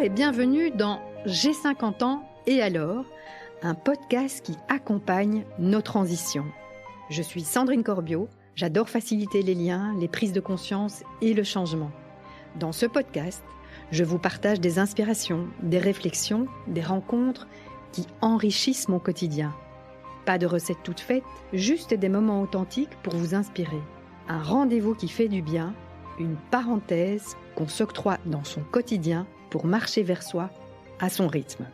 et bienvenue dans J'ai 50 ans et alors, un podcast qui accompagne nos transitions. Je suis Sandrine Corbiot, j'adore faciliter les liens, les prises de conscience et le changement. Dans ce podcast, je vous partage des inspirations, des réflexions, des rencontres qui enrichissent mon quotidien. Pas de recettes toutes faites, juste des moments authentiques pour vous inspirer. Un rendez-vous qui fait du bien, une parenthèse qu'on s'octroie dans son quotidien pour marcher vers soi à son rythme.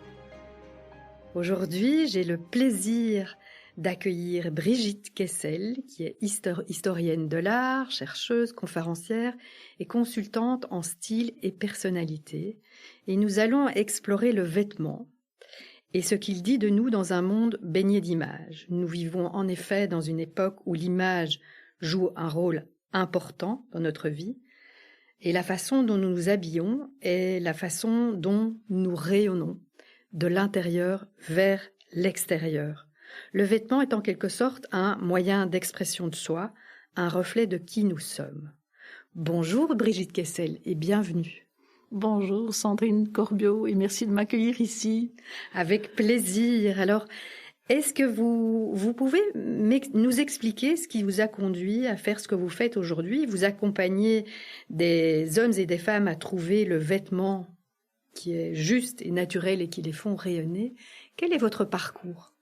Aujourd'hui, j'ai le plaisir d'accueillir Brigitte Kessel, qui est historienne de l'art, chercheuse, conférencière et consultante en style et personnalité. Et nous allons explorer le vêtement et ce qu'il dit de nous dans un monde baigné d'images. Nous vivons en effet dans une époque où l'image joue un rôle important dans notre vie, et la façon dont nous nous habillons est la façon dont nous rayonnons de l'intérieur vers l'extérieur. Le vêtement est en quelque sorte un moyen d'expression de soi, un reflet de qui nous sommes. Bonjour Brigitte Kessel et bienvenue. Bonjour Sandrine Corbiot et merci de m'accueillir ici. Avec plaisir. Alors, est-ce que vous pouvez nous expliquer ce qui vous a conduit à faire ce que vous faites aujourd'hui? Vous accompagnez des hommes et des femmes à trouver le vêtement qui est juste et naturel et qui les font rayonner. Quel est votre parcours?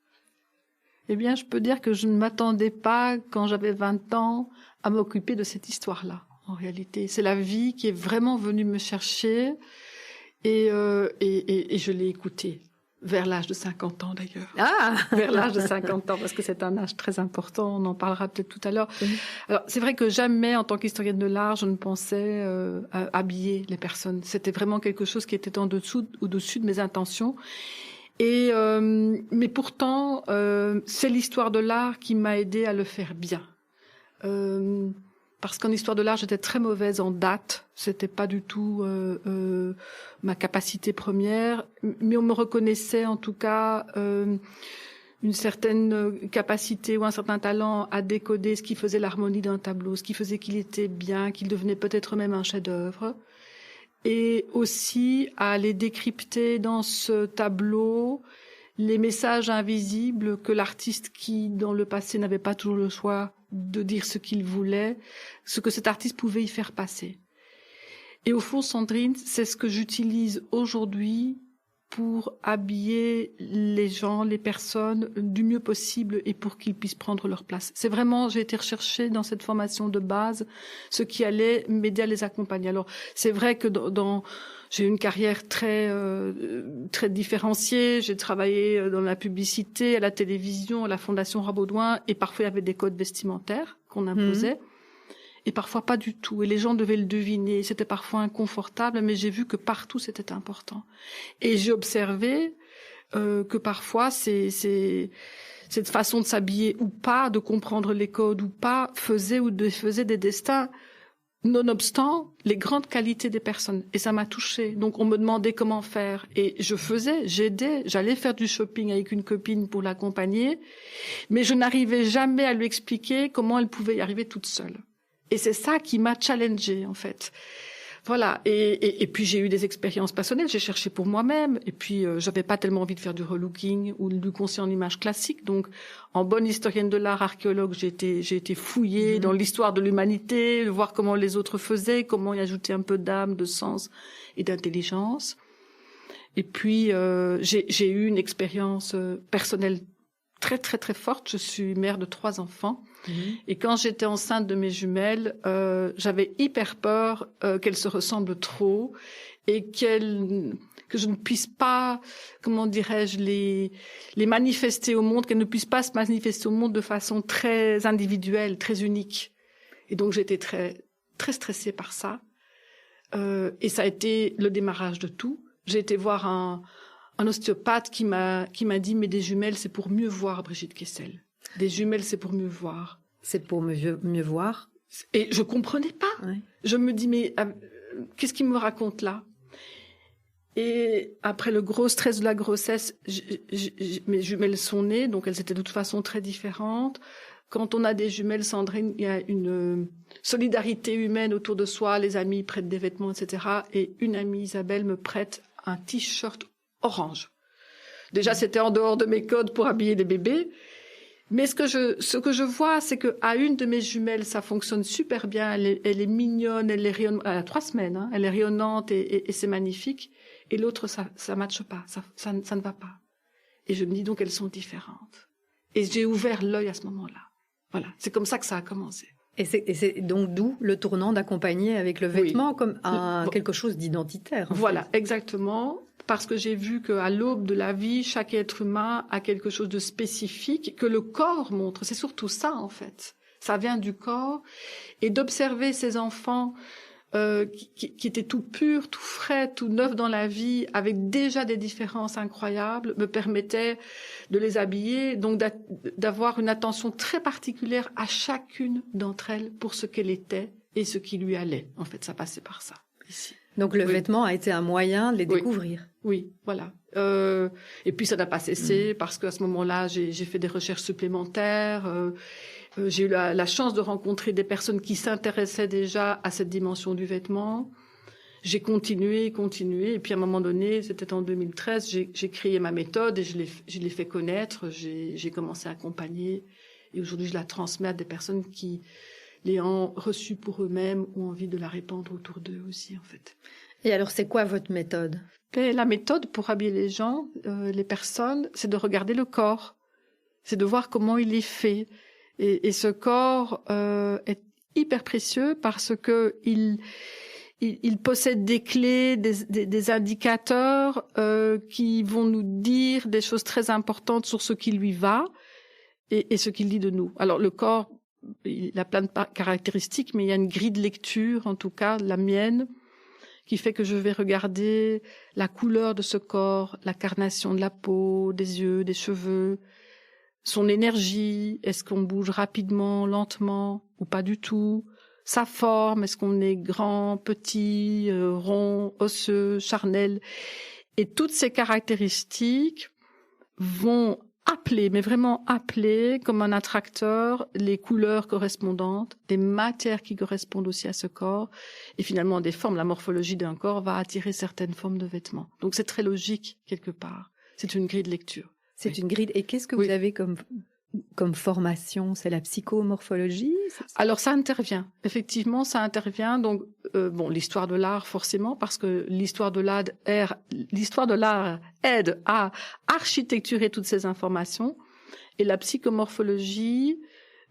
Eh bien, je peux dire que je ne m'attendais pas, quand j'avais 20 ans, à m'occuper de cette histoire-là, en réalité. C'est la vie qui est vraiment venue me chercher et je l'ai écoutée. Vers l'âge de 50 ans, d'ailleurs. Ah! Vers l'âge de 50 ans, parce que c'est un âge très important, on en parlera peut-être tout à l'heure. Oui. Alors, c'est vrai que jamais, en tant qu'historienne de l'art, je ne pensais à habiller les personnes. C'était vraiment quelque chose qui était au-dessus de mes intentions. Mais pourtant, c'est l'histoire de l'art qui m'a aidée à le faire bien. Parce qu'en histoire de l'art, j'étais très mauvaise en date. C'était pas du tout ma capacité première. Mais on me reconnaissait en tout cas une certaine capacité ou un certain talent à décoder ce qui faisait l'harmonie d'un tableau, ce qui faisait qu'il était bien, qu'il devenait peut-être même un chef-d'œuvre. Et aussi à aller décrypter dans ce tableau les messages invisibles que l'artiste qui, dans le passé, n'avait pas toujours le choix de dire ce qu'il voulait, ce que cet artiste pouvait y faire passer. Et au fond, Sandrine, c'est ce que j'utilise aujourd'hui pour habiller les gens, les personnes du mieux possible et pour qu'ils puissent prendre leur place. C'est vraiment, j'ai été rechercher dans cette formation de base ce qui allait m'aider à les accompagner. Alors, c'est vrai que j'ai eu une carrière très différenciée. J'ai travaillé dans la publicité, à la télévision, à la Fondation Rabaudouin, et parfois il y avait des codes vestimentaires qu'on imposait. Et parfois pas du tout. Et les gens devaient le deviner. C'était parfois inconfortable, mais j'ai vu que partout c'était important. Et j'ai observé que parfois cette façon de s'habiller ou pas, de comprendre les codes ou pas, faisait ou défaisait des destins, nonobstant les grandes qualités des personnes. Et ça m'a touchée. Donc on me demandait comment faire. Et j'aidais, j'allais faire du shopping avec une copine pour l'accompagner, mais je n'arrivais jamais à lui expliquer comment elle pouvait y arriver toute seule. Et c'est ça qui m'a challengée, en fait. Voilà. Et puis, j'ai eu des expériences personnelles. J'ai cherché pour moi-même. Et puis, j'avais pas tellement envie de faire du relooking ou du conseil en image classique. Donc, en bonne historienne de l'art, archéologue, j'ai été fouillée dans l'histoire de l'humanité, de voir comment les autres faisaient, comment y ajouter un peu d'âme, de sens et d'intelligence. Et puis, j'ai eu une expérience personnelle très, très, très forte. Je suis mère de 3 enfants. Et quand j'étais enceinte de mes jumelles, j'avais hyper peur qu'elles se ressemblent trop et que je ne puisse pas, comment dirais-je, les manifester au monde, qu'elles ne puissent pas se manifester au monde de façon très individuelle, très unique. Et donc j'étais très, très stressée par ça. Et ça a été le démarrage de tout. J'ai été voir un ostéopathe qui m'a dit, mais des jumelles, c'est pour mieux voir, Brigitte Kessel. Des jumelles, c'est pour mieux voir. C'est pour mieux voir. Et je comprenais pas. Ouais. Je me dis, mais qu'est-ce qu'il me raconte là? Et après le gros stress de la grossesse, mes jumelles sont nées, donc elles étaient de toute façon très différentes. Quand on a des jumelles, Sandrine, il y a une solidarité humaine autour de soi, les amis prêtent des vêtements, etc. Et une amie, Isabelle, me prête un t-shirt orange. Déjà, c'était en dehors de mes codes pour habiller les bébés. Mais ce que je vois, c'est que à une de mes jumelles, ça fonctionne super bien. Elle est mignonne, elle est rayonnante. Elle a 3 semaines, hein, elle est rayonnante et c'est magnifique. Et l'autre, ça matche pas, ça ne va pas. Et je me dis donc elles sont différentes. Et j'ai ouvert l'œil à ce moment-là. Voilà, c'est comme ça que ça a commencé. Et c'est donc d'où le tournant d'accompagner avec le vêtement comme quelque chose d'identitaire. Voilà, exactement. Parce que j'ai vu qu'à l'aube de la vie, chaque être humain a quelque chose de spécifique que le corps montre. C'est surtout ça, en fait. Ça vient du corps. Et d'observer ces enfants qui étaient tout purs, tout frais, tout neufs dans la vie, avec déjà des différences incroyables, me permettait de les habiller, donc d'avoir une attention très particulière à chacune d'entre elles pour ce qu'elle était et ce qui lui allait. En fait, ça passait par ça, ici. Donc le vêtement a été un moyen de les découvrir. Oui, voilà. Et puis ça n'a pas cessé parce qu'à ce moment-là, j'ai fait des recherches supplémentaires. J'ai eu la chance de rencontrer des personnes qui s'intéressaient déjà à cette dimension du vêtement. J'ai continué. Et puis à un moment donné, c'était en 2013, j'ai créé ma méthode et je l'ai fait connaître. J'ai commencé à accompagner. Et aujourd'hui, je la transmets à des personnes qui l'ayant reçue pour eux-mêmes ont envie de la répandre autour d'eux aussi, en fait. Et alors, c'est quoi votre méthode ? La méthode pour habiller les gens, les personnes, c'est de regarder le corps. C'est de voir comment il est fait. Et ce corps est hyper précieux parce que il possède des clés, des indicateurs qui vont nous dire des choses très importantes sur ce qui lui va et ce qu'il dit de nous. Alors, le corps, il a plein de caractéristiques, mais il y a une grille de lecture, en tout cas la mienne, qui fait que je vais regarder la couleur de ce corps, la carnation de la peau, des yeux, des cheveux, son énergie, est-ce qu'on bouge rapidement, lentement ou pas du tout, sa forme, est-ce qu'on est grand, petit, rond, osseux, charnel. Et toutes ces caractéristiques vont appeler, mais vraiment appeler comme un attracteur les couleurs correspondantes, des matières qui correspondent aussi à ce corps, et finalement des formes. La morphologie d'un corps va attirer certaines formes de vêtements. Donc c'est très logique quelque part. C'est une grille de lecture. C'est une grille. Et qu'est-ce que vous avez comme formation? C'est la psychomorphologie? Alors ça intervient. Effectivement, ça intervient. Donc l'histoire de l'art forcément, parce que l'histoire de l'art aide à architecturer toutes ces informations, et la psychomorphologie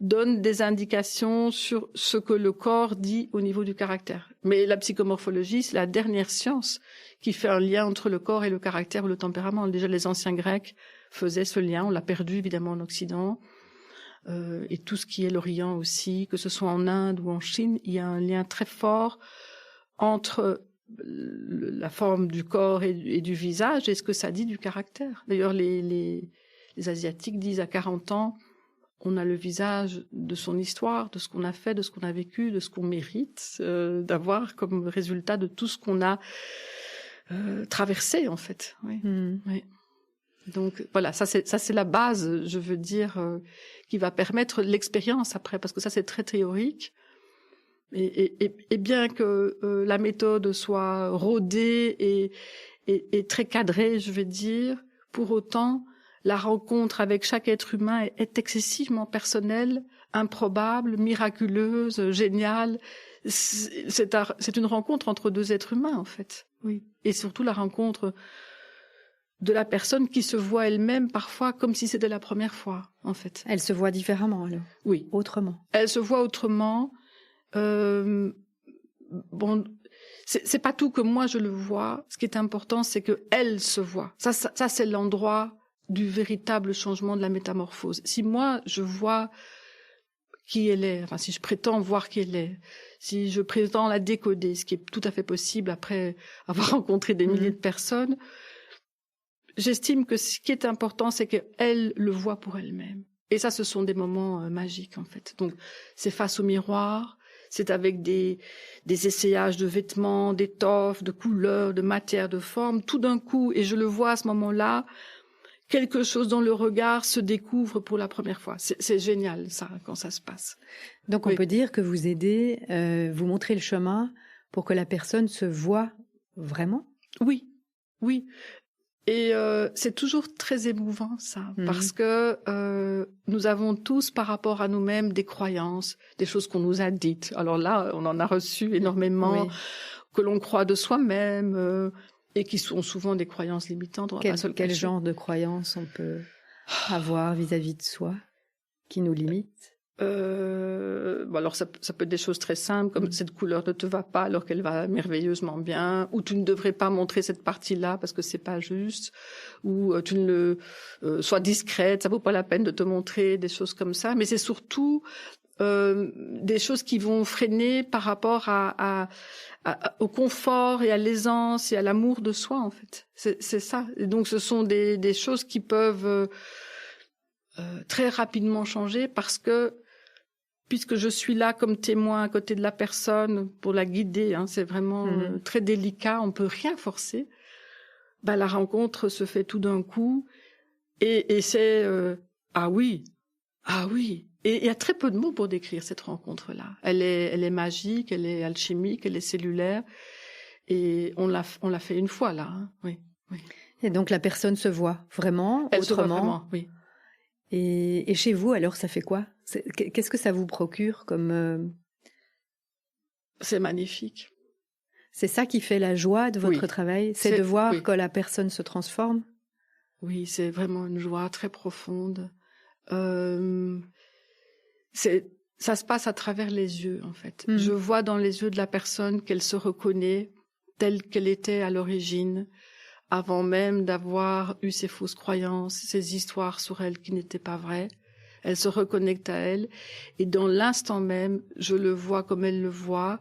donne des indications sur ce que le corps dit au niveau du caractère. Mais la psychomorphologie, c'est la dernière science qui fait un lien entre le corps et le caractère ou le tempérament. Déjà, les anciens Grecs faisaient ce lien. On l'a perdu évidemment en Occident. Et tout ce qui est l'Orient aussi, que ce soit en Inde ou en Chine, il y a un lien très fort entre la forme du corps et du visage et ce que ça dit du caractère. D'ailleurs, les Asiatiques disent à 40 ans, on a le visage de son histoire, de ce qu'on a fait, de ce qu'on a vécu, de ce qu'on mérite d'avoir comme résultat de tout ce qu'on a traversé, en fait. Oui. Oui. Donc voilà, ça c'est la base, je veux dire, qui va permettre l'expérience après, parce que ça c'est très théorique. Et bien que la méthode soit rodée et très cadrée, je veux dire, pour autant, la rencontre avec chaque être humain est excessivement personnelle, improbable, miraculeuse, géniale. C'est une rencontre entre deux êtres humains, en fait. Oui. Et surtout la rencontre de la personne qui se voit elle-même parfois comme si c'était la première fois, en fait. Elle se voit différemment, alors? Oui. Autrement. Elle se voit autrement. C'est pas tout que moi je le vois. Ce qui est important, c'est que elle se voit. Ça c'est l'endroit du véritable changement de la métamorphose. Si moi je vois qui elle est, enfin si je prétends voir qui elle est, si je prétends la décoder, ce qui est tout à fait possible après avoir rencontré des milliers de personnes, j'estime que ce qui est important, c'est qu'elle le voit pour elle-même. Et ça, ce sont des moments magiques, en fait. Donc, c'est face au miroir, c'est avec des essayages de vêtements, d'étoffes, de couleurs, de matières, de formes. Tout d'un coup, et je le vois à ce moment-là, quelque chose dans le regard se découvre pour la première fois. C'est génial, ça, quand ça se passe. Donc, on peut dire que vous aidez, vous montrez le chemin pour que la personne se voie vraiment? Oui. Oui. Et c'est toujours très émouvant, ça, parce que nous avons tous, par rapport à nous-mêmes, des croyances, des choses qu'on nous a dites. Alors là, on en a reçu énormément, que l'on croit de soi-même, et qui sont souvent des croyances limitantes. Quel genre de croyances on peut avoir vis-à-vis de soi, qui nous limitent? Alors ça peut être des choses très simples, comme cette couleur ne te va pas alors qu'elle va merveilleusement bien, ou tu ne devrais pas montrer cette partie-là parce que c'est pas juste, ou tu ne sois discrète, ça vaut pas la peine de te montrer, des choses comme ça. Mais c'est surtout des choses qui vont freiner par rapport au confort et à l'aisance et à l'amour de soi, en fait. C'est ça. Et donc ce sont des choses qui peuvent très rapidement changer parce que puisque je suis là comme témoin à côté de la personne pour la guider, c'est vraiment très délicat, on peut rien forcer. La rencontre se fait tout d'un coup et c'est ah oui. Et il y a très peu de mots pour décrire cette rencontre-là. Elle est magique, elle est alchimique, elle est cellulaire et on l'a fait une fois là. Oui. Et donc la personne se voit vraiment elle autrement. Se voit vraiment, oui. Et chez vous, alors, ça fait quoi? Qu'est-ce que ça vous procure comme... C'est magnifique. C'est ça qui fait la joie de votre travail? C'est de voir que la personne se transforme? Oui, c'est vraiment une joie très profonde. Ça se passe à travers les yeux, en fait. Je vois dans les yeux de la personne qu'elle se reconnaît telle qu'elle était à l'origine, avant même d'avoir eu ces fausses croyances, ces histoires sur elle qui n'étaient pas vraies. Elle se reconnecte à elle, et dans l'instant même, je le vois comme elle le voit,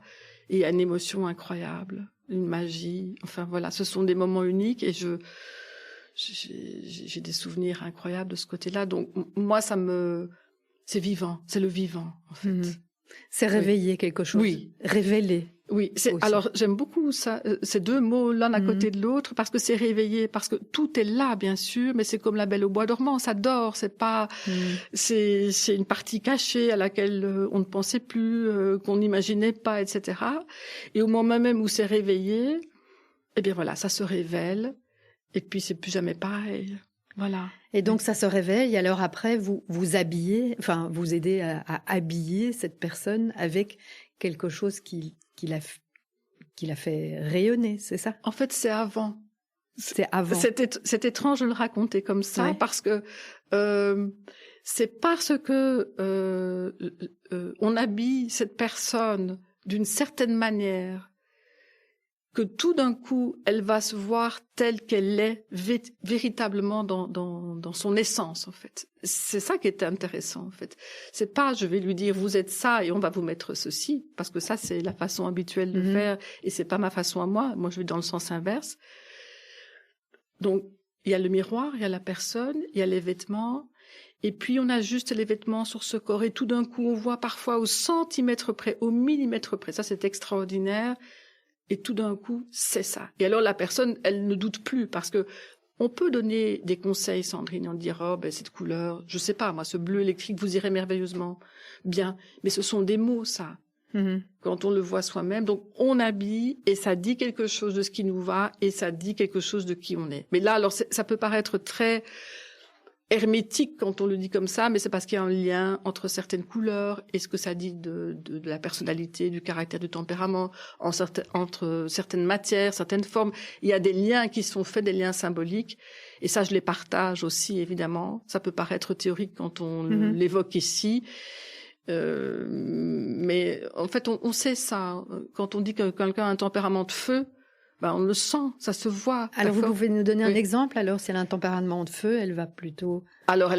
et il y a une émotion incroyable, une magie. Enfin voilà, ce sont des moments uniques, et j'ai des souvenirs incroyables de ce côté-là. Donc moi, c'est vivant, c'est le vivant en fait. C'est réveiller quelque chose. Oui. Révéler. Oui, alors j'aime beaucoup ça, ces deux mots l'un à côté de l'autre, parce que c'est réveillé, parce que tout est là bien sûr, mais c'est comme la Belle au bois dormant, ça dort, c'est pas, c'est une partie cachée à laquelle on ne pensait plus, qu'on n'imaginait pas, etc. Et au moment même où c'est réveillé, eh bien voilà, ça se révèle, et puis c'est plus jamais pareil. Voilà. Et donc ça se réveille, alors après vous habillez, enfin vous aidez à habiller cette personne avec quelque chose qui l'a fait rayonner, c'est ça? En fait, c'est avant. C'est avant. C'est étrange de le raconter comme ça, parce que c'est parce que on habille cette personne d'une certaine manière que tout d'un coup, elle va se voir telle qu'elle est véritablement dans son essence, en fait. C'est ça qui est intéressant, en fait. C'est pas, je vais lui dire, vous êtes ça et on va vous mettre ceci, parce que ça, c'est la façon habituelle de faire, et c'est pas ma façon à moi. Moi, je vais dans le sens inverse. Donc, il y a le miroir, il y a la personne, il y a les vêtements, et puis on ajuste les vêtements sur ce corps, et tout d'un coup, on voit parfois au centimètre près, au millimètre près. Ça, c'est extraordinaire. Et tout d'un coup, c'est ça. Et alors la personne, elle ne doute plus, parce que on peut donner des conseils, Sandrine, on dire cette couleur, je sais pas, moi, ce bleu électrique vous irait merveilleusement bien. Mais ce sont des mots, ça. Quand on le voit soi-même, donc on habille et ça dit quelque chose de ce qui nous va et ça dit quelque chose de qui on est. Mais là, alors ça peut paraître très hermétique quand on le dit comme ça, mais c'est parce qu'il y a un lien entre certaines couleurs et ce que ça dit de la personnalité, du caractère, du tempérament, entre certaines matières, certaines formes. Il y a des liens qui sont faits, des liens symboliques, et ça, je les partage aussi, évidemment. Ça peut paraître théorique quand on l'évoque ici, mais en fait, on sait ça. Quand on dit que quelqu'un a un tempérament de feu, on le sent, ça se voit. Alors vous pouvez nous donner un exemple? Alors si elle a un tempérament de feu, elle va plutôt... Alors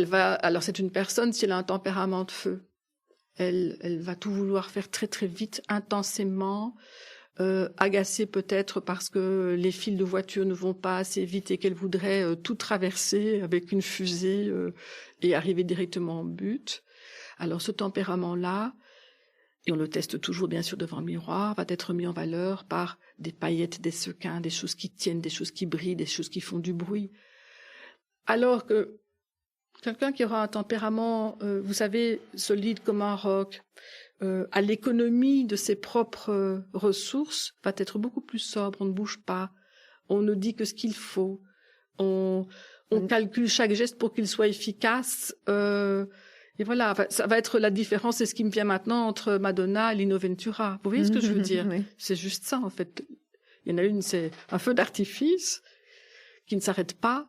c'est une personne, si elle a un tempérament de feu, elle va tout vouloir faire très très vite, intensément, agacée peut-être parce que les fils de voiture ne vont pas assez vite et qu'elle voudrait tout traverser avec une fusée et arriver directement au but. Alors ce tempérament-là, et on le teste toujours bien sûr devant le miroir, va être mis en valeur par des paillettes, des sequins, des choses qui tiennent, des choses qui brillent, des choses qui font du bruit. Alors que quelqu'un qui aura un tempérament, vous savez, solide comme un roc, à l'économie de ses propres ressources, va être beaucoup plus sobre, on ne bouge pas, on ne dit que ce qu'il faut, on calcule chaque geste pour qu'il soit efficace. Et voilà, enfin, ça va être la différence, c'est ce qui me vient maintenant entre Madonna et Lino Ventura. Vous voyez ce que je veux dire? Oui. C'est juste ça, en fait. Il y en a une, c'est un feu d'artifice qui ne s'arrête pas.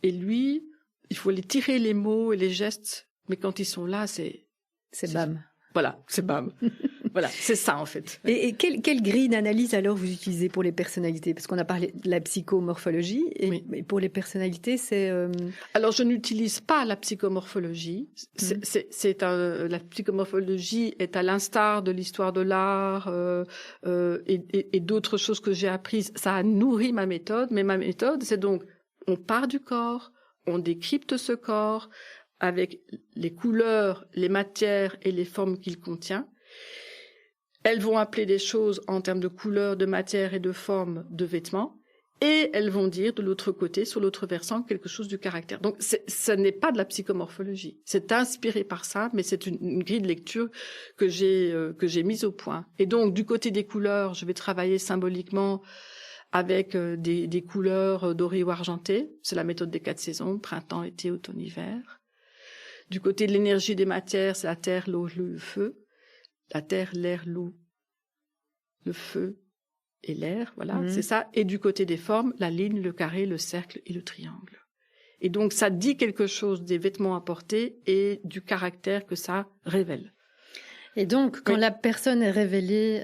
Et lui, il faut les tirer les mots et les gestes. Mais quand ils sont là, c'est bam. Voilà, c'est bam. Voilà, c'est ça en fait. Et quelle grille d'analyse alors vous utilisez pour les personnalités? Parce qu'on a parlé de la psychomorphologie, et pour les personnalités, c'est... Alors, je n'utilise pas la psychomorphologie. La psychomorphologie est à l'instar de l'histoire de l'art et d'autres choses que j'ai apprises. Ça a nourri ma méthode, mais ma méthode, c'est donc, on part du corps, on décrypte ce corps avec les couleurs, les matières et les formes qu'il contient. Elles vont appeler des choses en termes de couleurs, de matière et de forme de vêtements. Et elles vont dire de l'autre côté, sur l'autre versant, quelque chose du caractère. Donc, ce n'est pas de la psychomorphologie. C'est inspiré par ça, mais c'est une grille de lecture que j'ai mise au point. Et donc, du côté des couleurs, je vais travailler symboliquement avec des couleurs dorées ou argentées. C'est la méthode des 4 saisons, printemps, été, automne, hiver. Du côté de l'énergie des matières, c'est la terre, l'eau, le feu. La terre, l'air, l'eau, le feu et l'air, voilà, c'est ça. Et du côté des formes, la ligne, le carré, le cercle et le triangle. Et donc, ça dit quelque chose des vêtements à porter et du caractère que ça révèle. Et donc, quand la personne est révélée,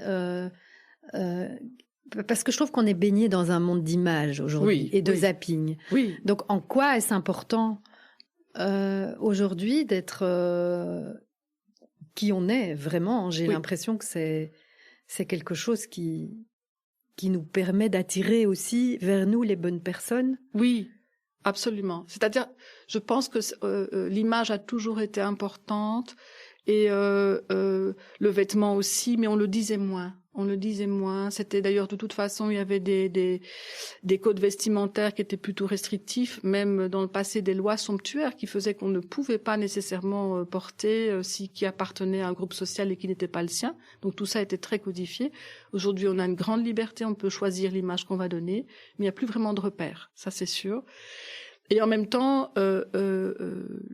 parce que je trouve qu'on est baigné dans un monde d'images aujourd'hui et de zapping. Oui. Donc, en quoi est-ce important aujourd'hui d'être qui on est vraiment? J'ai l'impression que c'est quelque chose qui nous permet d'attirer aussi vers nous les bonnes personnes. Oui, absolument. C'est-à-dire, je pense que l'image a toujours été importante et le vêtement aussi, mais on le disait moins. C'était d'ailleurs de toute façon, il y avait des codes vestimentaires qui étaient plutôt restrictifs, même dans le passé des lois somptuaires qui faisaient qu'on ne pouvait pas nécessairement porter qui appartenait à un groupe social et qui n'était pas le sien. Donc tout ça était très codifié. Aujourd'hui, on a une grande liberté, on peut choisir l'image qu'on va donner, mais il n'y a plus vraiment de repères, ça c'est sûr. Et en même temps, le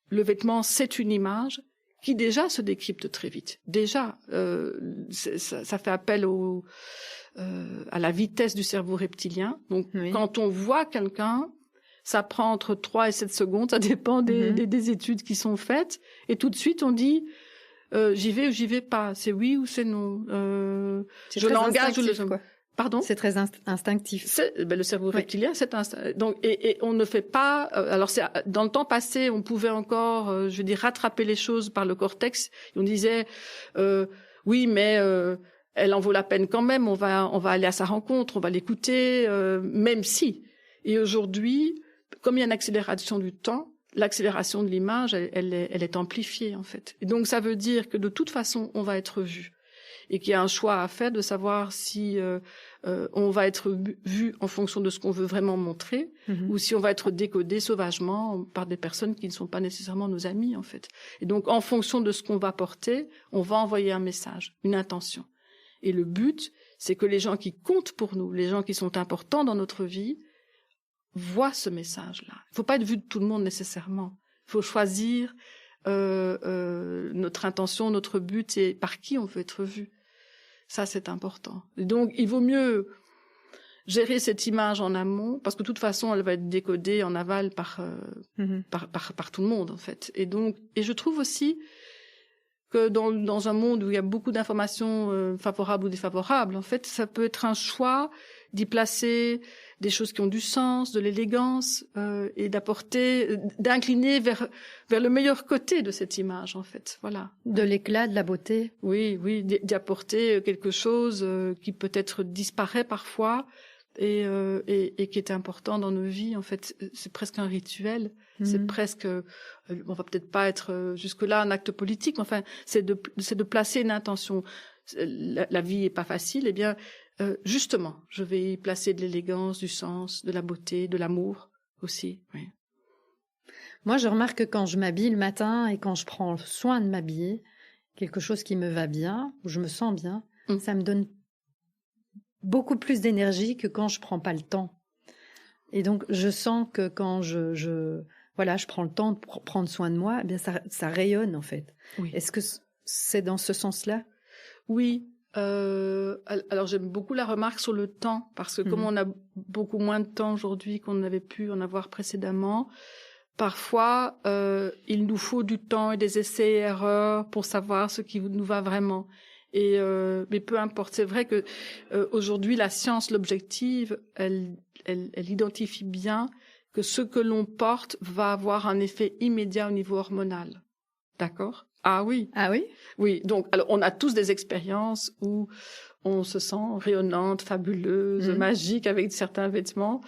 vêtement, c'est une image qui déjà se décrypte très vite. Déjà, ça fait appel à la vitesse du cerveau reptilien. Donc, quand on voit quelqu'un, ça prend entre 3 et 7 secondes, ça dépend des études qui sont faites, et tout de suite, on dit j'y vais ou j'y vais pas, c'est oui ou c'est non. Je l'engage ou le... Quoi. Pardon? C'est très instinctif. Le cerveau reptilien, c'est donc et on ne fait pas. Alors dans le temps passé, on pouvait encore, rattraper les choses par le cortex. Et on disait oui, mais elle en vaut la peine quand même. On va aller à sa rencontre, on va l'écouter, même si. Et aujourd'hui, comme il y a une accélération du temps, l'accélération de l'image, elle est amplifiée en fait. Et donc ça veut dire que de toute façon, on va être vu. Et qu'il y a un choix à faire de savoir si on va être vu en fonction de ce qu'on veut vraiment montrer ou si on va être décodé sauvagement par des personnes qui ne sont pas nécessairement nos amis, en fait. Et donc, en fonction de ce qu'on va porter, on va envoyer un message, une intention. Et le but, c'est que les gens qui comptent pour nous, les gens qui sont importants dans notre vie, voient ce message-là. Il ne faut pas être vu de tout le monde nécessairement. Il faut choisir notre intention, notre but et par qui on veut être vu. Ça, c'est important. Et donc, il vaut mieux gérer cette image en amont, parce que de toute façon, elle va être décodée en aval par tout le monde, en fait. Et je trouve aussi que dans un monde où il y a beaucoup d'informations favorables ou défavorables, en fait, ça peut être un choix d'y placer des choses qui ont du sens, de l'élégance, et d'incliner vers le meilleur côté de cette image, en fait. Voilà. De l'éclat, de la beauté. Oui, d'y apporter quelque chose qui peut-être disparaît parfois et qui est important dans nos vies. En fait, c'est presque un rituel. C'est presque, on va peut-être pas être jusque-là un acte politique, mais enfin, c'est de placer une intention. La vie est pas facile, eh bien, justement, je vais y placer de l'élégance, du sens, de la beauté, de l'amour aussi. Oui. Moi, je remarque que quand je m'habille le matin et quand je prends soin de m'habiller, quelque chose qui me va bien, où je me sens bien, ça me donne beaucoup plus d'énergie que quand je prends pas le temps. Et donc, je sens que quand je prends le temps de prendre soin de moi, eh bien, ça rayonne, en fait. Oui. Est-ce que c'est dans ce sens-là? Oui. Alors, j'aime beaucoup la remarque sur le temps, parce que comme on a beaucoup moins de temps aujourd'hui qu'on n'avait pu en avoir précédemment, parfois, il nous faut du temps et des essais et erreurs pour savoir ce qui nous va vraiment. Mais peu importe, c'est vrai que aujourd'hui, la science, l'objective, elle identifie bien que ce que l'on porte va avoir un effet immédiat au niveau hormonal. D'accord? Ah oui. Ah oui? Oui. Donc, alors, on a tous des expériences où on se sent rayonnante, fabuleuse, magique avec certains vêtements.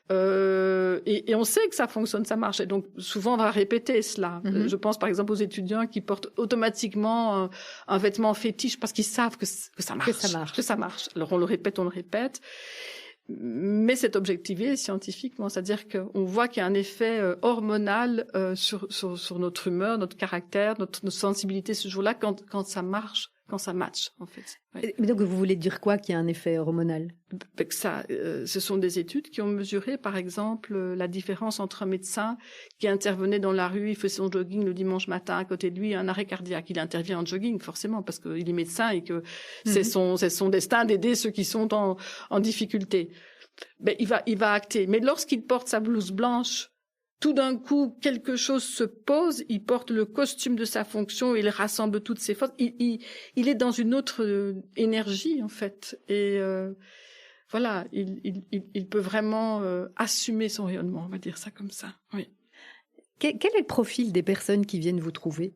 Et on sait que ça fonctionne, ça marche. Et donc, souvent, on va répéter cela. Je pense, par exemple, aux étudiants qui portent automatiquement un vêtement fétiche parce qu'ils savent que ça marche. Que ça marche. Alors, on le répète. Mais c'est objectivé scientifiquement, c'est-à-dire qu'on voit qu'il y a un effet hormonal sur notre humeur, notre caractère, notre sensibilité ce jour-là quand ça marche, quand ça match, en fait. Ouais. Mais donc, vous voulez dire quoi qu'il y a un effet hormonal? Ce sont des études qui ont mesuré, par exemple, la différence entre un médecin qui intervenait dans la rue, il fait son jogging le dimanche matin, à côté de lui, un arrêt cardiaque. Il intervient en jogging, forcément, parce qu'il est médecin et que c'est son destin d'aider ceux qui sont en difficulté. Ben, il va acter. Mais lorsqu'il porte sa blouse blanche, tout d'un coup, quelque chose se pose, il porte le costume de sa fonction, il rassemble toutes ses forces, il est dans une autre énergie, en fait. Et voilà, il peut vraiment assumer son rayonnement, on va dire ça comme ça. Oui. Quel est le profil des personnes qui viennent vous trouver?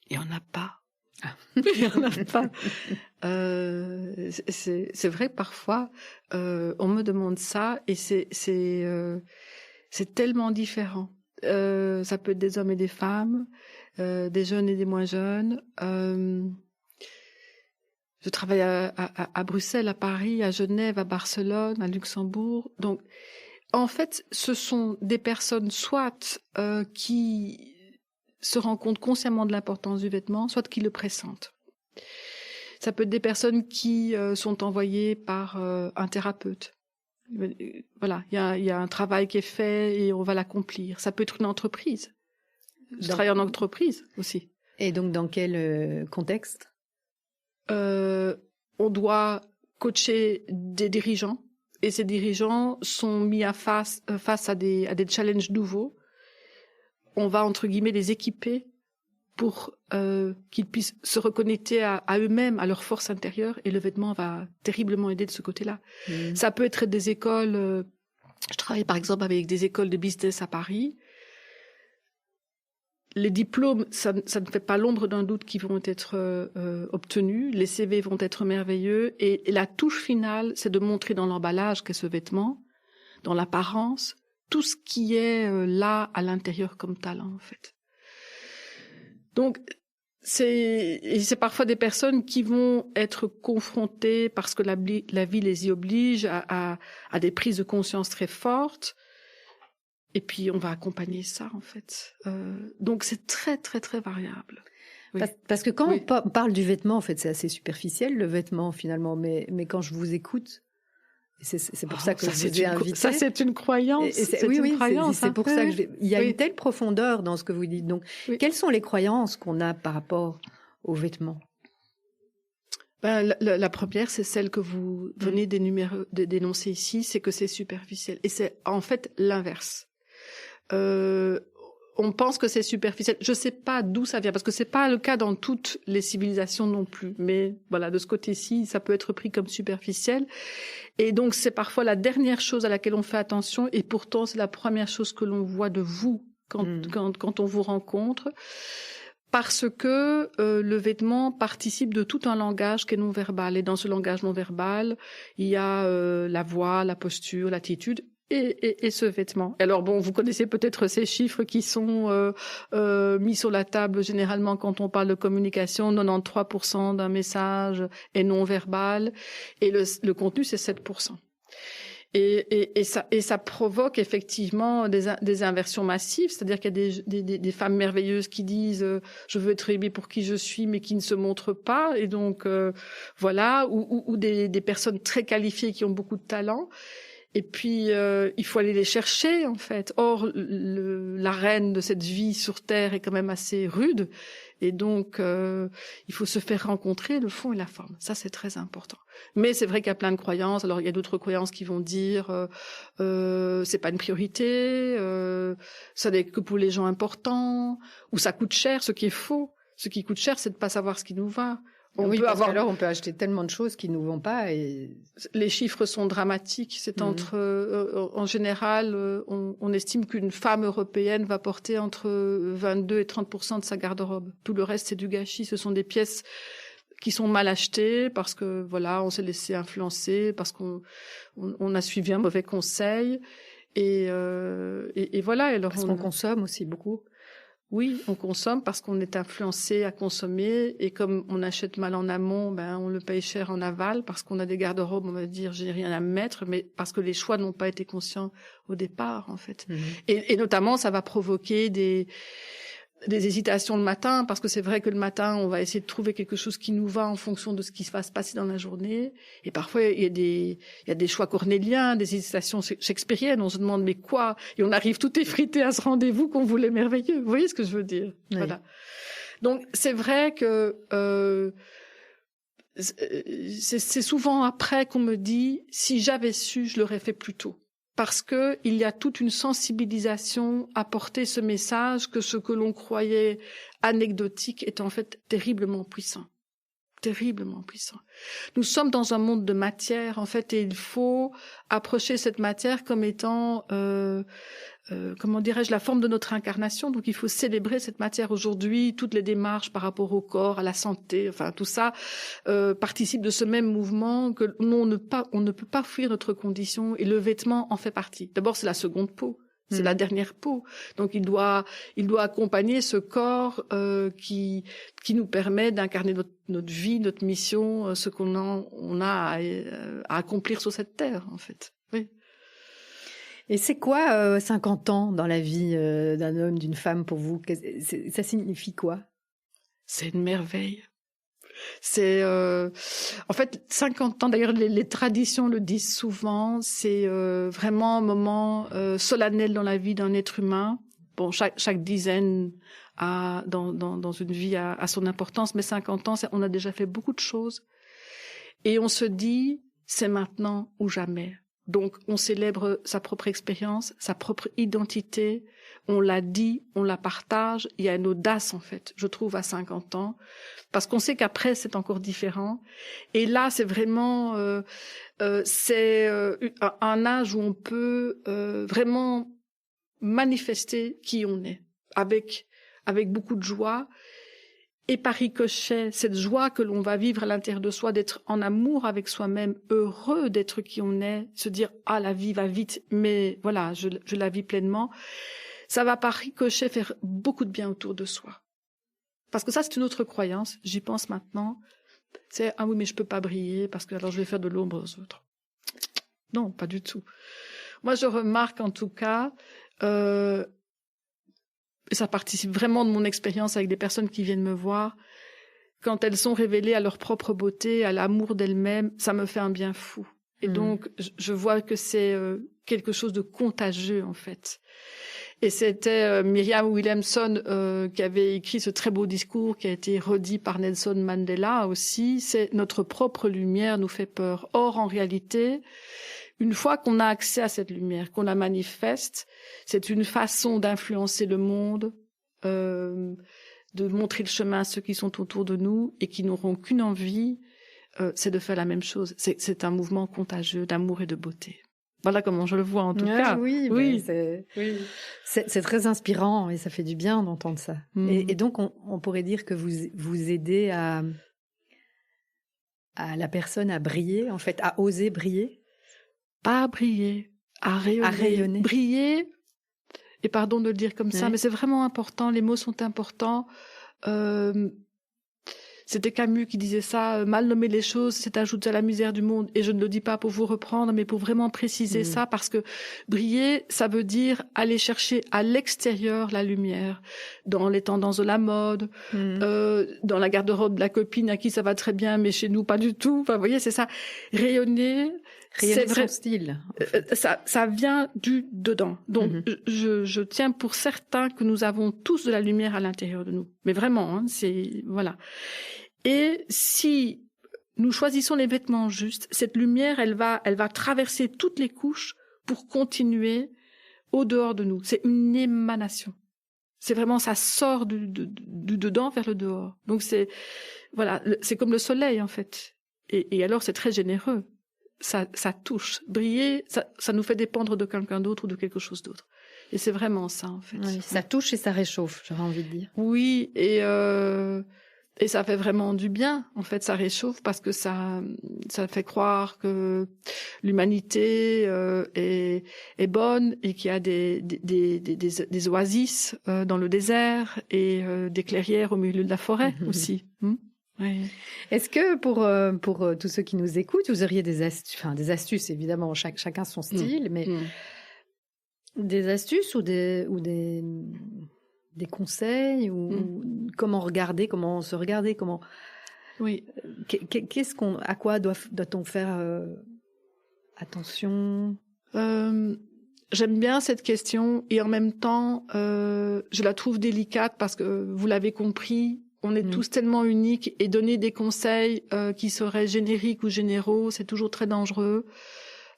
Il n'y en a pas. Il n'y en a pas. C'est vrai que parfois, on me demande ça et c'est tellement différent. Ça peut être des hommes et des femmes, des jeunes et des moins jeunes. Je travaille à Bruxelles, à Paris, à Genève, à Barcelone, à Luxembourg. Donc, en fait, ce sont des personnes soit qui se rendent compte consciemment de l'importance du vêtement, soit qui le pressentent. Ça peut être des personnes qui sont envoyées par un thérapeute. Voilà, il y a un travail qui est fait et on va l'accomplir. Ça peut être une entreprise. Je travaille en entreprise aussi. Et donc, dans quel contexte? On doit coacher des dirigeants et ces dirigeants sont mis face à des challenges nouveaux. On va, entre guillemets, les équiper pour qu'ils puissent se reconnecter à eux-mêmes, à leur force intérieure, et le vêtement va terriblement aider de ce côté-là. Ça peut être des écoles, je travaille par exemple avec des écoles de business à Paris. Les diplômes, ça ne fait pas l'ombre d'un doute qui vont être obtenus, les CV vont être merveilleux, et la touche finale, c'est de montrer dans l'emballage qu'est ce vêtement, dans l'apparence, tout ce qui est là à l'intérieur comme talent, en fait. Donc, c'est parfois des personnes qui vont être confrontées parce que la vie les y oblige à des prises de conscience très fortes. Et puis, on va accompagner ça, en fait. Donc, c'est très, très, très variable. Oui. Parce que quand on parle du vêtement, en fait, c'est assez superficiel, le vêtement, finalement. Mais quand je vous écoute, c'est pour ça que je vous ai invité. Ça, c'est une croyance. C'est pour ça que il y a une telle profondeur dans ce que vous dites. Donc, quelles sont les croyances qu'on a par rapport aux vêtements? La première, c'est celle que vous venez d'énoncer ici, c'est que c'est superficiel. Et c'est en fait l'inverse. On pense que c'est superficiel. Je sais pas d'où ça vient, parce que c'est pas le cas dans toutes les civilisations non plus. Mais voilà, de ce côté-ci, ça peut être pris comme superficiel. Et donc, c'est parfois la dernière chose à laquelle on fait attention, et pourtant, c'est la première chose que l'on voit de vous quand on vous rencontre. Parce que le vêtement participe de tout un langage qui est non-verbal. Et dans ce langage non-verbal, il y a la voix, la posture, l'attitude, et ce vêtement. Alors bon, vous connaissez peut-être ces chiffres qui sont mis sur la table généralement quand on parle de communication. 93% d'un message est non verbal et le contenu c'est 7%. Et ça provoque effectivement des inversions massives, c'est-à-dire qu'il y a des femmes merveilleuses qui disent je veux être aimée pour qui je suis, mais qui ne se montrent pas, et donc voilà, ou des personnes très qualifiées qui ont beaucoup de talent. Et puis il faut aller les chercher en fait. Or l'arène de cette vie sur Terre est quand même assez rude, et donc il faut se faire rencontrer le fond et la forme. Ça c'est très important. Mais c'est vrai qu'il y a plein de croyances. Alors il y a d'autres croyances qui vont dire c'est pas une priorité, ça n'est que pour les gens importants, ou ça coûte cher, ce qui est faux. Ce qui coûte cher, c'est de pas savoir ce qui nous va. On peut acheter tellement de choses qui nous vont pas, et les chiffres sont dramatiques. C'est entre, en général, on estime qu'une femme européenne va porter entre 22 et 30% de sa garde-robe. Tout le reste, c'est du gâchis. Ce sont des pièces qui sont mal achetées parce que voilà, on s'est laissé influencer, parce qu'on a suivi un mauvais conseil, et voilà. Alors parce qu'on consomme aussi beaucoup. Oui, on consomme parce qu'on est influencé à consommer, et comme on achète mal en amont, on le paye cher en aval, parce qu'on a des garde-robes, on va dire j'ai rien à mettre, mais parce que les choix n'ont pas été conscients au départ en fait. Et notamment ça va provoquer des hésitations le matin, parce que c'est vrai que le matin on va essayer de trouver quelque chose qui nous va en fonction de ce qui va se passer dans la journée, et parfois il y a des choix cornéliens, des hésitations shakespeariennes, on se demande mais quoi, et on arrive tout effrité à ce rendez-vous qu'on voulait merveilleux. Vous voyez ce que je veux dire? Oui. Voilà. Donc c'est vrai que c'est souvent après qu'on me dit si j'avais su, je l'aurais fait plus tôt. Parce que il y a toute une sensibilisation à porter ce message que ce que l'on croyait anecdotique est en fait terriblement puissant. Terriblement puissant. Nous sommes dans un monde de matière, en fait, et il faut approcher cette matière comme étant, comment dirais-je, la forme de notre incarnation. Donc il faut célébrer cette matière aujourd'hui. Toutes les démarches par rapport au corps, à la santé, enfin tout ça participe de ce même mouvement, que on ne peut pas fuir notre condition, et le vêtement en fait partie. D'abord, c'est la seconde peau. C'est la dernière peau. Donc il doit accompagner ce corps qui nous permet d'incarner notre vie, notre mission, ce qu'on a à accomplir sur cette terre en fait. Oui. Et c'est quoi 50 ans dans la vie d'un homme, d'une femme pour vous? Ça signifie quoi? C'est une merveille. C'est en fait 50 ans, d'ailleurs les traditions le disent souvent, c'est vraiment un moment solennel dans la vie d'un être humain. Bon, chaque dizaine dans une vie a son importance, mais 50 ans, on a déjà fait beaucoup de choses, et on se dit c'est maintenant ou jamais. Donc on célèbre sa propre expérience, sa propre identité, on la dit, on la partage. Il y a une audace en fait, je trouve, à 50 ans, parce qu'on sait qu'après c'est encore différent. Et là c'est vraiment un âge où on peut vraiment manifester qui on est, avec beaucoup de joie. Et par ricochet, cette joie que l'on va vivre à l'intérieur de soi, d'être en amour avec soi-même, heureux d'être qui on est, se dire « Ah, la vie va vite, mais voilà, je la vis pleinement », ça va par ricochet faire beaucoup de bien autour de soi. Parce que ça, c'est une autre croyance, j'y pense maintenant, c'est « Ah oui, mais je peux pas briller parce que alors je vais faire de l'ombre aux autres ». Non, pas du tout. Moi, je remarque en tout cas... et ça participe vraiment de mon expérience avec des personnes qui viennent me voir, quand elles sont révélées à leur propre beauté, à l'amour d'elles-mêmes, ça me fait un bien fou. Et donc, je vois que c'est quelque chose de contagieux, en fait. Et c'était Myriam Williamson qui avait écrit ce très beau discours qui a été redit par Nelson Mandela aussi, c'est « Notre propre lumière nous fait peur ». Or, en réalité... Une fois qu'on a accès à cette lumière, qu'on la manifeste, c'est une façon d'influencer le monde, de montrer le chemin à ceux qui sont autour de nous et qui n'auront qu'une envie, c'est de faire la même chose. C'est un mouvement contagieux d'amour et de beauté. Voilà comment je le vois en tout cas. Oui. C'est très inspirant et ça fait du bien d'entendre ça. Et donc on pourrait dire que vous aidez à la personne à briller, en fait, à oser briller. Pas à briller, à rayonner. Briller, et pardon de le dire comme ça, mais c'est vraiment important, les mots sont importants. C'était Camus qui disait ça, mal nommer les choses, c'est ajouter à la misère du monde. Et je ne le dis pas pour vous reprendre, mais pour vraiment préciser ça, parce que briller, ça veut dire aller chercher à l'extérieur la lumière, dans les tendances de la mode, dans la garde-robe de la copine à qui ça va très bien, mais chez nous pas du tout. Enfin, vous voyez, c'est ça. Rayonner, c'est vrai. Son style. En fait. Ça vient du dedans. Donc, je tiens pour certain que nous avons tous de la lumière à l'intérieur de nous. Mais vraiment, hein, c'est, voilà. Et si nous choisissons les vêtements justes, cette lumière, elle va traverser toutes les couches pour continuer au dehors de nous. C'est une émanation. C'est vraiment, ça sort du dedans vers le dehors. Donc c'est comme le soleil, en fait. Et alors, c'est très généreux. Ça touche. Briller, ça nous fait dépendre de quelqu'un d'autre ou de quelque chose d'autre. Et c'est vraiment ça, en fait. Oui, ça touche et ça réchauffe, j'aurais envie de dire. Oui, et ça fait vraiment du bien. En fait, ça réchauffe parce que ça fait croire que l'humanité est bonne et qu'il y a des oasis dans le désert et des clairières au milieu de la forêt aussi. Oui. Est-ce que pour tous ceux qui nous écoutent, vous auriez des astuces, évidemment, chacun son style, mais des astuces ou des conseils ou comment se regarder, comment. Oui. À quoi doit-on faire attention? J'aime bien cette question et en même temps, je la trouve délicate parce que vous l'avez compris. On est tous tellement uniques et donner des conseils qui seraient génériques ou généraux, c'est toujours très dangereux.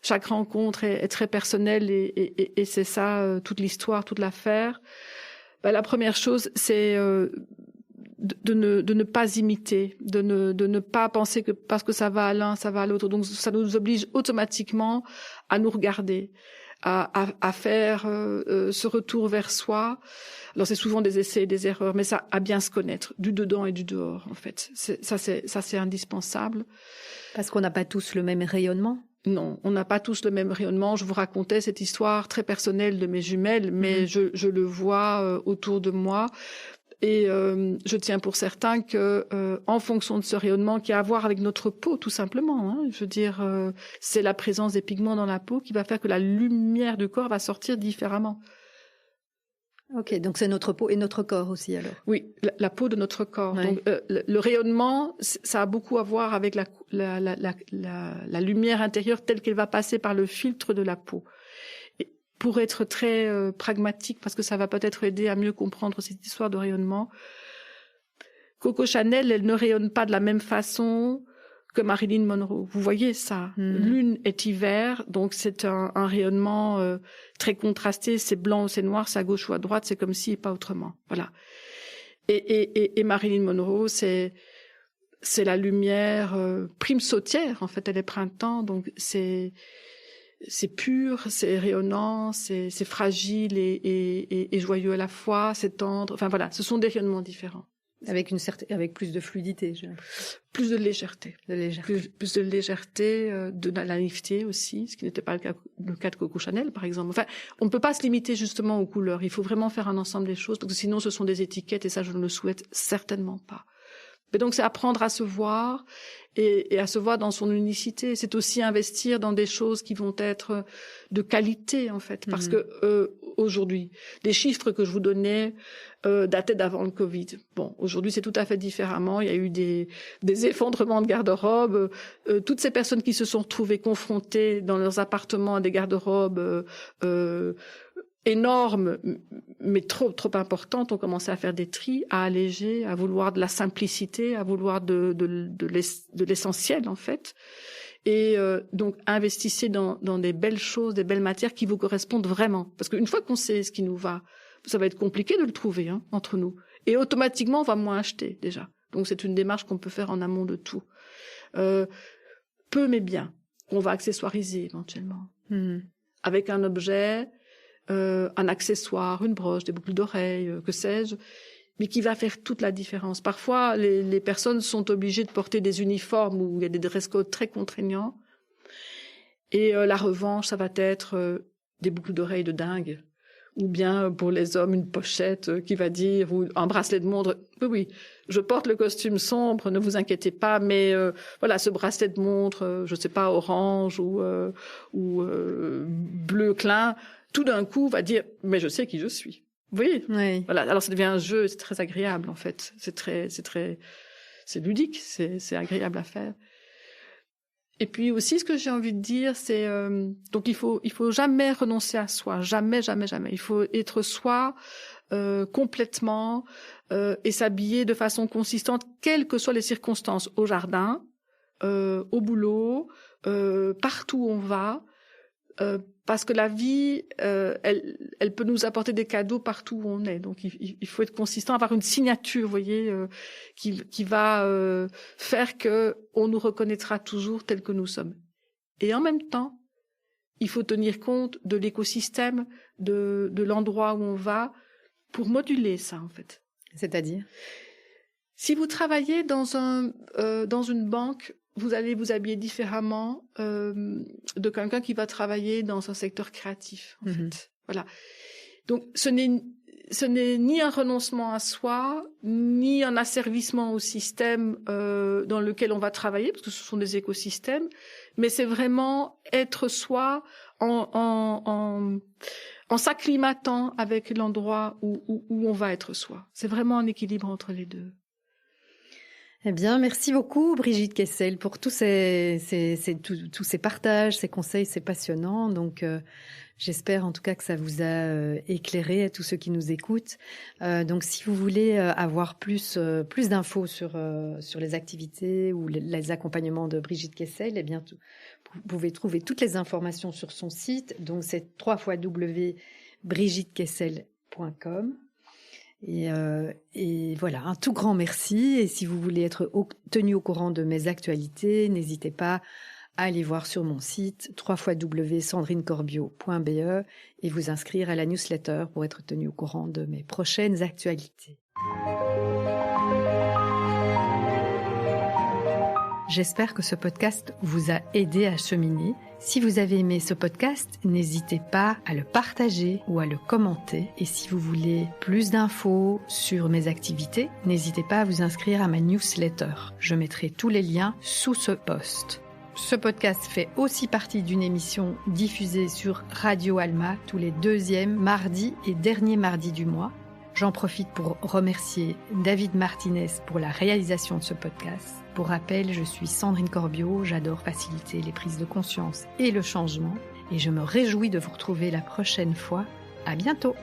Chaque rencontre est très personnelle et c'est ça toute l'histoire, toute l'affaire. La première chose, c'est de ne pas imiter, de ne pas penser que parce que ça va à l'un, ça va à l'autre. Donc ça nous oblige automatiquement à nous regarder, à faire ce retour vers soi. Alors c'est souvent des essais et des erreurs, mais ça, à bien se connaître, du dedans et du dehors, en fait. Ça c'est indispensable. Parce qu'on n'a pas tous le même rayonnement? Non, on n'a pas tous le même rayonnement. Je vous racontais cette histoire très personnelle de mes jumelles, mais je le vois autour de moi. Et je tiens pour certain que, en fonction de ce rayonnement qui a à voir avec notre peau, tout simplement, hein, je veux dire, c'est la présence des pigments dans la peau qui va faire que la lumière du corps va sortir différemment. Ok, donc c'est notre peau et notre corps aussi alors. Oui, la peau de notre corps. Ouais. Donc le rayonnement, ça a beaucoup à voir avec la lumière intérieure telle qu'elle va passer par le filtre de la peau. Et pour être très pragmatique, parce que ça va peut-être aider à mieux comprendre cette histoire de rayonnement, Coco Chanel, elle ne rayonne pas de la même façon que Marilyn Monroe. Vous voyez ça. L'une est hiver, donc c'est un rayonnement très contrasté. C'est blanc ou c'est noir, c'est à gauche ou à droite, c'est comme si et pas autrement. Voilà. Et Marilyn Monroe, c'est la lumière prime sautière. En fait, elle est printemps, donc c'est pur, c'est rayonnant, c'est fragile et joyeux à la fois, c'est tendre. Enfin voilà, ce sont des rayonnements différents. Avec plus de fluidité, je dirais. Plus de légèreté. Plus de légèreté, de la naïveté aussi, ce qui n'était pas le cas de Coco Chanel, par exemple. Enfin, on ne peut pas se limiter justement aux couleurs. Il faut vraiment faire un ensemble des choses, parce que sinon ce sont des étiquettes, et ça je ne le souhaite certainement pas. Mais donc c'est apprendre à se voir et à se voir dans son unicité. C'est aussi investir dans des choses qui vont être de qualité en fait, parce que aujourd'hui, les chiffres que je vous donnais dataient d'avant le Covid. Bon, aujourd'hui c'est tout à fait différemment. Il y a eu des effondrements de garde-robe. Toutes ces personnes qui se sont retrouvées confrontées dans leurs appartements à des garde-robes énormes, mais trop importantes, ont commencé à faire des tris, à alléger, à vouloir de la simplicité, à vouloir de l'essentiel en fait. Et donc investissez dans des belles choses, des belles matières qui vous correspondent vraiment. Parce qu'une fois qu'on sait ce qui nous va, ça va être compliqué de le trouver entre nous. Et automatiquement, on va moins acheter déjà. Donc c'est une démarche qu'on peut faire en amont de tout. Peu mais bien, qu'on va accessoiriser éventuellement. Avec un objet, un accessoire, une broche, des boucles d'oreilles, que sais-je, mais qui va faire toute la différence. Parfois, les personnes sont obligées de porter des uniformes où il y a des dress codes très contraignants. Et la revanche, ça va être des boucles d'oreilles de dingue, ou bien pour les hommes une pochette qui va dire, ou un bracelet de montre. Oui, je porte le costume sombre, ne vous inquiétez pas, mais voilà, ce bracelet de montre, je sais pas, orange ou bleu clin, tout d'un coup va dire, mais je sais qui je suis. Vous voyez? Oui. Voilà. Alors ça devient un jeu, c'est très agréable en fait. C'est ludique, c'est agréable à faire. Et puis aussi, ce que j'ai envie de dire, c'est donc il faut jamais renoncer à soi, jamais. Il faut être soi complètement et s'habiller de façon consistante, quelles que soient les circonstances, au jardin, au boulot, partout où on va. Parce que la vie, elle peut nous apporter des cadeaux partout où on est. Donc, il faut être consistant, avoir une signature, vous voyez, qui va faire que on nous reconnaîtra toujours tel que nous sommes. Et en même temps, il faut tenir compte de l'écosystème, de l'endroit où on va, pour moduler ça, en fait. C'est-à-dire? Si vous travaillez dans une banque, vous allez vous habiller différemment de quelqu'un qui va travailler dans un secteur créatif, en fait. Voilà. Donc, ce n'est ni un renoncement à soi, ni un asservissement au système dans lequel on va travailler, parce que ce sont des écosystèmes, mais c'est vraiment être soi en s'acclimatant avec l'endroit où on va être soi. C'est vraiment un équilibre entre les deux. Eh bien, merci beaucoup Brigitte Kessel pour tous ces partages, ces conseils, c'est passionnant. Donc, j'espère en tout cas que ça vous a éclairé à tous ceux qui nous écoutent. Donc, si vous voulez avoir plus d'infos sur les activités ou les accompagnements de Brigitte Kessel, eh bien, vous pouvez trouver toutes les informations sur son site. Donc, c'est www.brigittekessel.com. Et voilà, un tout grand merci. Et si vous voulez être tenu au courant de mes actualités, n'hésitez pas à aller voir sur mon site www.sandrinecorbio.be et vous inscrire à la newsletter pour être tenu au courant de mes prochaines actualités. J'espère que ce podcast vous a aidé à cheminer. Si vous avez aimé ce podcast, n'hésitez pas à le partager ou à le commenter. Et si vous voulez plus d'infos sur mes activités, n'hésitez pas à vous inscrire à ma newsletter. Je mettrai tous les liens sous ce post. Ce podcast fait aussi partie d'une émission diffusée sur Radio Alma tous les 2e mardis et derniers mardis du mois. J'en profite pour remercier David Martinez pour la réalisation de ce podcast. Pour rappel, je suis Sandrine Corbio, j'adore faciliter les prises de conscience et le changement et je me réjouis de vous retrouver la prochaine fois. À bientôt!